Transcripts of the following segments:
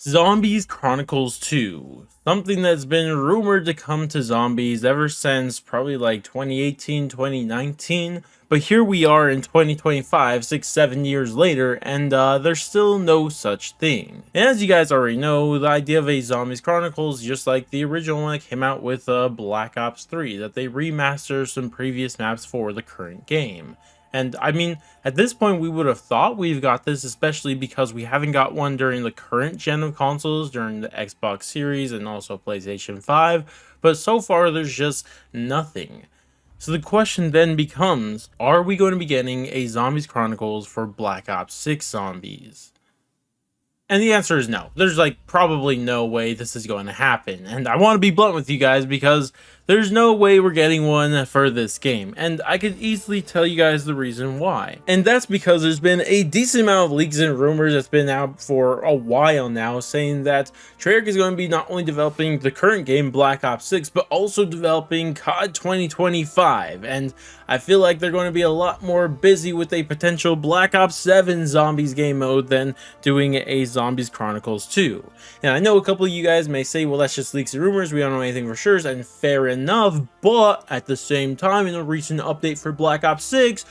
Zombies Chronicles 2. Something that's been rumored to come to zombies ever since probably like 2018, 2019. But here we are in 2025, 6, 7 years later, and there's still no such thing. And as you guys already know, the idea of a Zombies Chronicles, just like the original one that came out with Black Ops 3, that they remaster some previous maps for the current game. And I mean, at this point, we would have thought we've got this, especially because we haven't got one during the current gen of consoles, during the Xbox Series and also PlayStation 5. But so far, there's just nothing. So the question then becomes, are we going to be getting a Zombies Chronicles for Black Ops 6 Zombies? And the answer is no. There's like probably no way this is going to happen. And I want to be blunt with you guys because there's no way we're getting one for this game. And I could easily tell you guys the reason why. And that's because there's been a decent amount of leaks and rumors that's been out for a while now saying that Treyarch is going to be not only developing the current game Black Ops 6, but also developing COD 2025. And I feel like they're going to be a lot more busy with a potential Black Ops 7 Zombies game mode than doing a Zombies Chronicles 2. And I know a couple of you guys may say, well, that's just leaks and rumors, we don't know anything for sure, and fair enough, but at the same time, in a recent update for Black Ops 6,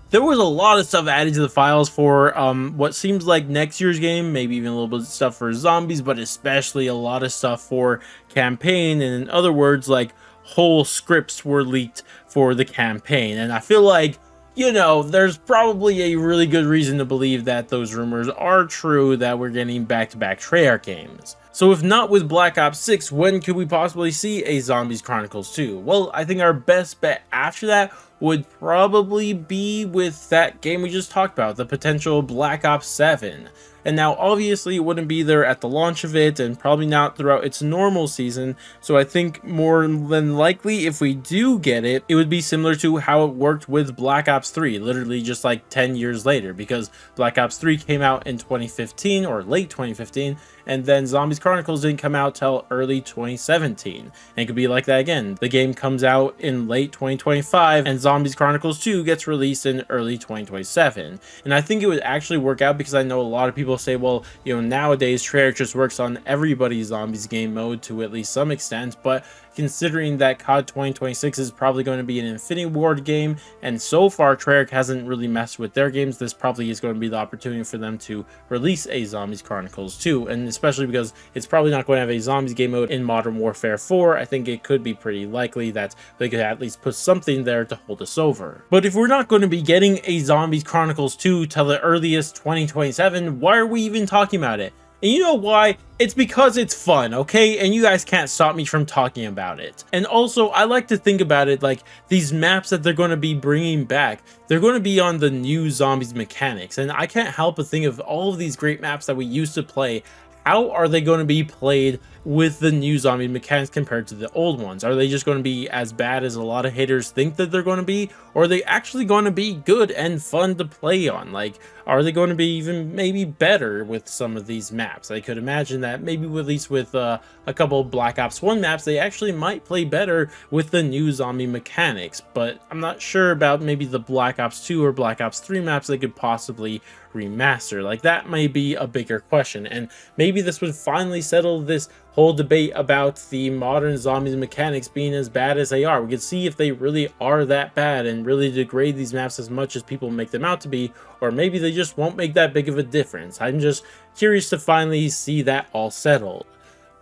there was a lot of stuff added to the files for what seems like next year's game, maybe even a little bit of stuff for zombies, but especially a lot of stuff for campaign, and in other words, like whole scripts were leaked for the campaign. And I feel like, you know, there's probably a really good reason to believe that those rumors are true, that we're getting back-to-back Treyarch games. So if not with Black Ops 6, when could we possibly see a Zombies Chronicles 2? Well, I think our best bet after that would probably be with that game we just talked about, the potential Black Ops 7. And now obviously it wouldn't be there at the launch of it and probably not throughout its normal season, so I think more than likely if we do get it, it would be similar to how it worked with Black Ops 3, literally just like 10 years later, because Black Ops 3 came out in 2015 or late 2015, and then Zombies Chronicles didn't come out till early 2017. And it could be like that again. The game comes out in late 2025 and Zombies Chronicles 2 gets released in early 2027. And I think it would actually work out because I know a lot of people say, well, you know, nowadays Treyarch just works on everybody's zombies game mode to at least some extent, but considering that COD 2026 is probably going to be an Infinity Ward game, and so far Treyarch hasn't really messed with their games, this probably is going to be the opportunity for them to release a Zombies Chronicles 2, and especially because it's probably not going to have a zombies game mode in Modern Warfare 4, I think it could be pretty likely that they could at least put something there to hold us over. But if we're not going to be getting a Zombies Chronicles 2 till the earliest 2027, why are we even talking about it? And you know why? It's because it's fun, okay? And you guys can't stop me from talking about it. And also, I like to think about it like these maps that they're going to be bringing back, they're going to be on the new zombies mechanics. And I can't help but think of all of these great maps that we used to play. How are they going to be played with the new zombie mechanics compared to the old ones? Are they just going to be as bad as a lot of haters think that they're going to be? Or are they actually going to be good and fun to play on? Like, are they going to be even maybe better with some of these maps? I could imagine that maybe at least with a couple of Black Ops 1 maps, they actually might play better with the new zombie mechanics. But I'm not sure about maybe the Black Ops 2 or Black Ops 3 maps they could possibly remaster. Like, that may be a bigger question, and maybe this would finally settle this whole debate about the modern zombies mechanics being as bad as they are. We could see if they really are that bad and really degrade these maps as much as people make them out to be, or maybe they just won't make that big of a difference. I'm just curious to finally see that all settled.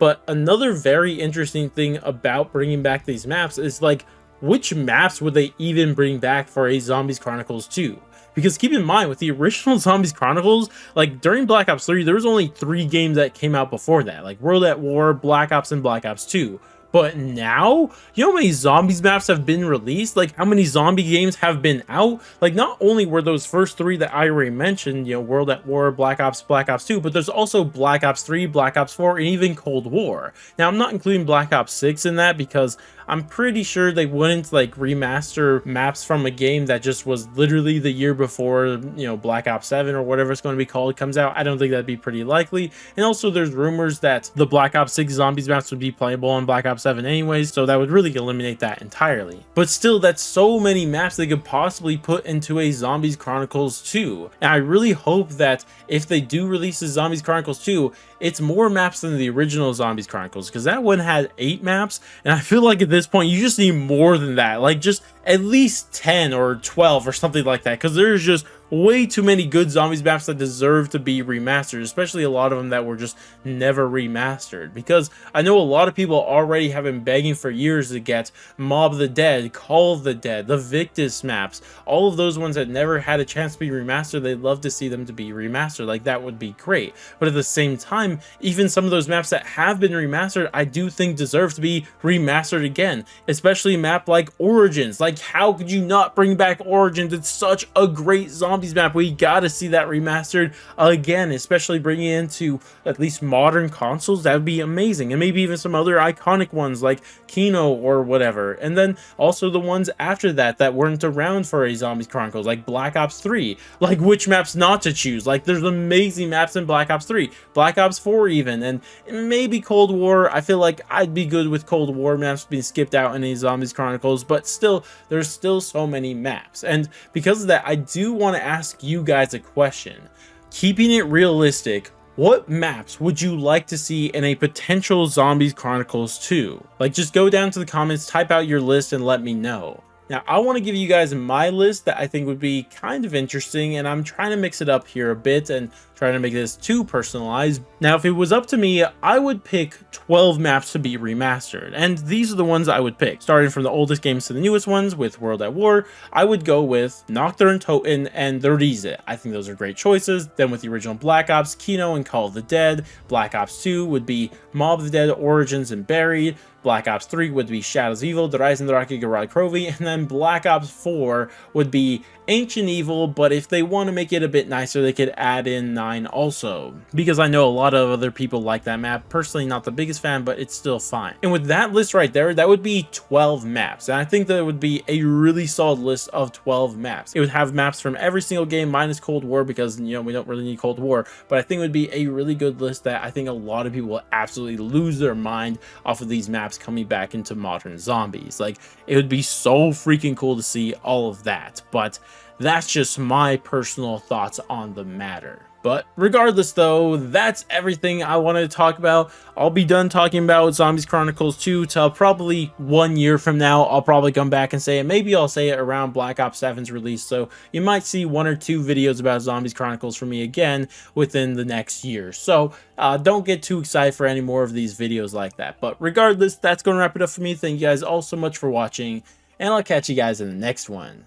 But another very interesting thing about bringing back these maps is, like, which maps would they even bring back for a Zombies Chronicles 2? Because keep in mind, with the original Zombies Chronicles, like during Black Ops 3, there was only 3 games that came out before that, like World at War, Black Ops, and Black Ops 2. But now, you know how many zombies maps have been released? Like, how many zombie games have been out? Like, not only were those first 3 that I already mentioned, you know, World at War, Black Ops 2, but there's also Black Ops 3, Black Ops 4, and even Cold War. Now, I'm not including Black Ops 6 in that because I'm pretty sure they wouldn't, like, remaster maps from a game that just was literally the year before, you know, Black Ops 7 or whatever it's going to be called comes out. I don't think that'd be pretty likely. And also, there's rumors that the Black Ops 6 zombies maps would be playable on Black Ops Ops 7 anyways, so that would really eliminate that entirely. But still, that's so many maps they could possibly put into a Zombies Chronicles 2. And I really hope that if they do release a Zombies Chronicles 2, it's more maps than the original Zombies Chronicles, because that one had 8 maps, and I feel like at this point you just need more than that, like just at least 10 or 12 or something like that, because there's just way too many good zombies maps that deserve to be remastered, especially a lot of them that were just never remastered. Because I know a lot of people already have been begging for years to get Mob of the Dead, Call of the Dead, the Victus maps, all of those ones that never had a chance to be remastered. They'd love to see them to be remastered, like that would be great. But at the same time, even some of those maps that have been remastered, I do think deserve to be remastered again, especially a map like Origins. Like, how could you not bring back Origins? It's such a great zombies map. We gotta see that remastered again, especially bringing it into at least modern consoles. That would be amazing. And maybe even some other iconic ones like Kino or whatever. And then also the ones after that that weren't around for a Zombies Chronicles, like Black Ops 3. Like, which maps not to choose? Like, there's amazing maps in Black Ops 3, Black Ops 4 even, and maybe Cold War. I feel like I'd be good with Cold War maps being skipped out in a Zombies Chronicles, but still, there's still so many maps. And because of that, I do want to ask you guys a question. Keeping it realistic, what maps would you like to see in a potential Zombies Chronicles 2? Like, just go down to the comments, type out your list, and let me know. Now, I want to give you guys my list that I think would be kind of interesting, and I'm trying to mix it up here a bit and trying to make this too personalized. Now, if it was up to me, I would pick 12 maps to be remastered, and these are the ones I would pick. Starting from the oldest games to the newest ones with World at War, I would go with Nocturne, Toten, and The Riese. I think those are great choices. Then with the original Black Ops, Kino and Call of the Dead. Black Ops 2 would be Mob of the Dead, Origins, and Buried. Black Ops 3 would be Shadows of Evil, The Rise and the Rocky Garage Krovi, and then Black Ops 4 would be Ancient Evil, but if they want to make it a bit nicer, they could add in 9 also, because I know a lot of other people like that map. Personally, not the biggest fan, but it's still fine. And with that list right there, that would be 12 maps, and I think that would be a really solid list of 12 maps. It would have maps from every single game minus Cold War, because, you know, we don't really need Cold War, but I think it would be a really good list that I think a lot of people will absolutely lose their mind off of these maps coming back into modern zombies. Like, it would be so freaking cool to see all of that, but that's just my personal thoughts on the matter. But regardless though, that's everything I wanted to talk about. I'll be done talking about Zombies Chronicles 2 till probably 1 year from now. I'll probably come back and say it. Maybe I'll say it around Black Ops 7's release. So you might see 1 or 2 videos about Zombies Chronicles from me again within the next year. So don't get too excited for any more of these videos like that. But regardless, that's going to wrap it up for me. Thank you guys all so much for watching, and I'll catch you guys in the next one.